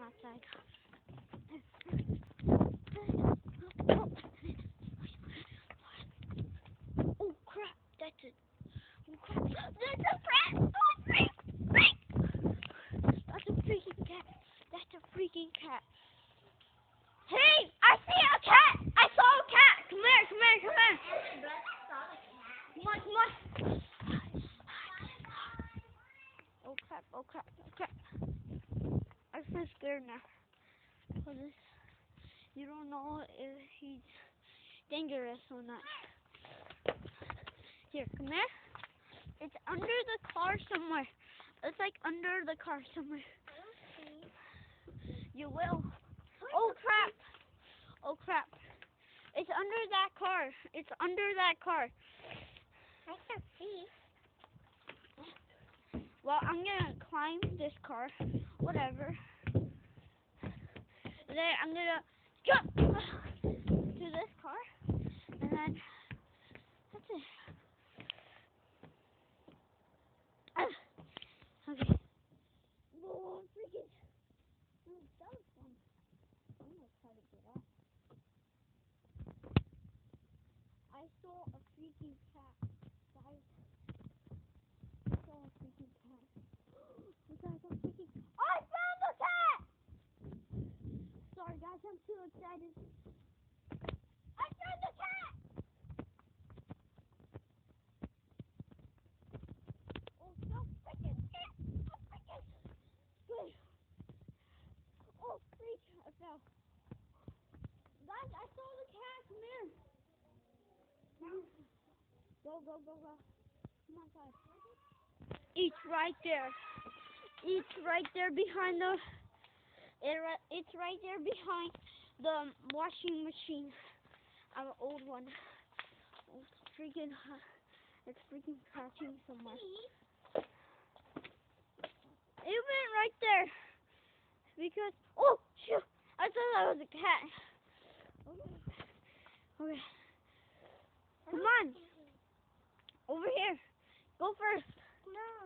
outside. Oh crap, that's it. Oh crap, that's a rat! Oh freak! Freak! That's a freaking cat. That's a freaking cat. Hey, I see a cat! I saw a cat! Come here, come here, come here! Come on, come on! Oh crap, oh crap, oh crap. I'm so scared now. Because you don't know if he's dangerous or not. Here, come here. It's under the car somewhere. It's like under the car somewhere. You will. Oh crap! Oh crap! It's under that car. It's under that car. I can see. Well, I'm gonna climb this car. Whatever. Then I'm gonna jump to this car. And then that's it. Okay. Whoa, freaking. That was fun. I'm gonna try to get up. I saw a freaking cat. Guys. I saw a freaking cat. You guys, I'm freaking. I found the cat! Sorry guys, I'm too excited. I found the cat! Oh, no freaking cat! Oh, freaking. Wait. Oh, freak. I fell. Guys, I saw the cat. Come here. Go, go, go, go. Come on, guys. It's right there. It's right there behind the. It's right there behind the washing machine. Our old one. It's freaking. It's freaking crouching somewhere. It went right there. Because. Oh, shoot! I thought that was a cat.